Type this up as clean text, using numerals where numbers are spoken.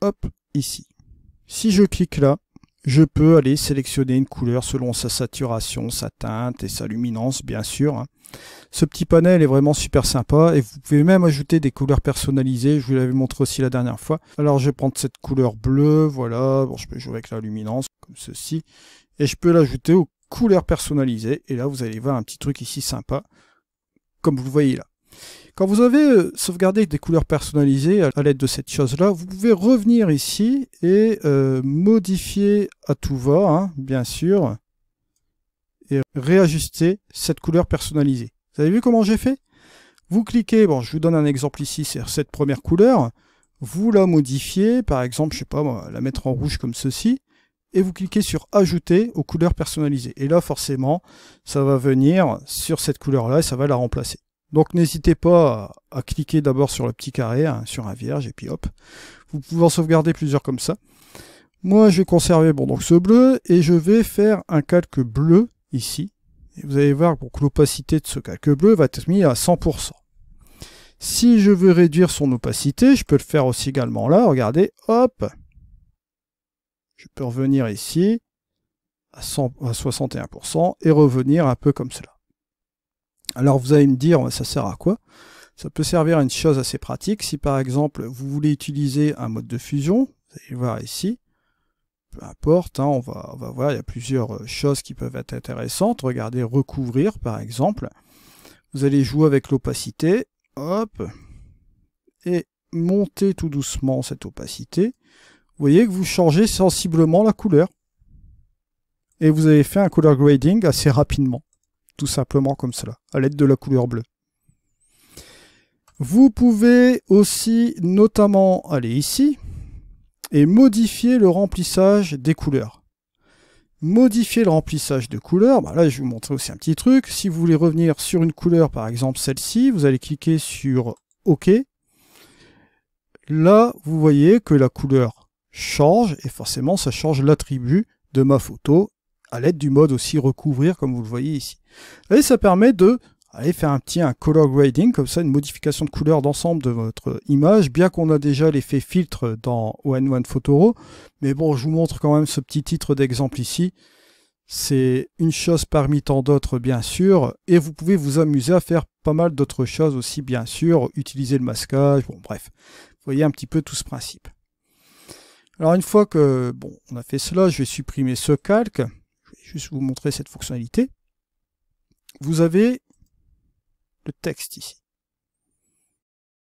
hop, ici. Si je clique là, je peux aller sélectionner une couleur selon sa saturation, sa teinte et sa luminance, bien sûr. Ce petit panel est vraiment super sympa et vous pouvez même ajouter des couleurs personnalisées. Je vous l'avais montré aussi la dernière fois. Alors je vais prendre cette couleur bleue, voilà. Bon, je peux jouer avec la luminance, comme ceci. Et je peux l'ajouter aux couleurs personnalisées. Et là, vous allez voir un petit truc ici sympa, comme vous le voyez là. Quand vous avez sauvegardé des couleurs personnalisées à l'aide de cette chose-là, vous pouvez revenir ici et modifier à tout va, hein, bien sûr, et réajuster cette couleur personnalisée. Vous avez vu comment j'ai fait? Vous cliquez, bon, je vous donne un exemple ici, c'est cette première couleur, vous la modifiez, par exemple, je sais pas moi, la mettre en rouge comme ceci, et vous cliquez sur ajouter aux couleurs personnalisées. Et là, forcément, ça va venir sur cette couleur-là et ça va la remplacer. Donc n'hésitez pas à cliquer d'abord sur le petit carré, hein, sur un vierge, et puis hop. Vous pouvez en sauvegarder plusieurs comme ça. Moi, je vais conserver bon, donc ce bleu, et je vais faire un calque bleu ici. Et vous allez voir que l'opacité de ce calque bleu va être mise à 100%. Si je veux réduire son opacité, je peux le faire aussi également là. Regardez, hop. Je peux revenir ici à 61% et revenir un peu comme cela. Alors vous allez me dire, ça sert à quoi? Ça peut servir à une chose assez pratique. Si par exemple vous voulez utiliser un mode de fusion, vous allez voir ici, peu importe, hein, on va voir, il y a plusieurs choses qui peuvent être intéressantes. Regardez, recouvrir par exemple. Vous allez jouer avec l'opacité, hop, et monter tout doucement cette opacité. Vous voyez que vous changez sensiblement la couleur. Et vous avez fait un color grading assez rapidement. Tout simplement comme cela, à l'aide de la couleur bleue. Vous pouvez aussi notamment aller ici et modifier le remplissage des couleurs. Modifier le remplissage de couleurs, bah là je vais vous montrer aussi un petit truc. Si vous voulez revenir sur une couleur, par exemple celle-ci, vous allez cliquer sur OK. Là, vous voyez que la couleur change et forcément ça change l'attribut de ma photo à l'aide du mode aussi recouvrir comme vous le voyez ici. Et ça permet de faire un color grading, comme ça une modification de couleur d'ensemble de votre image, bien qu'on a déjà l'effet filtre dans One Photoro. Mais bon, je vous montre quand même ce petit titre d'exemple ici. C'est une chose parmi tant d'autres bien sûr, et vous pouvez vous amuser à faire pas mal d'autres choses aussi bien sûr, utiliser le masquage, bon bref, vous voyez un petit peu tout ce principe. Alors une fois que bon, on a fait cela, je vais supprimer ce calque. Je vais juste vous montrer cette fonctionnalité. Vous avez le texte ici.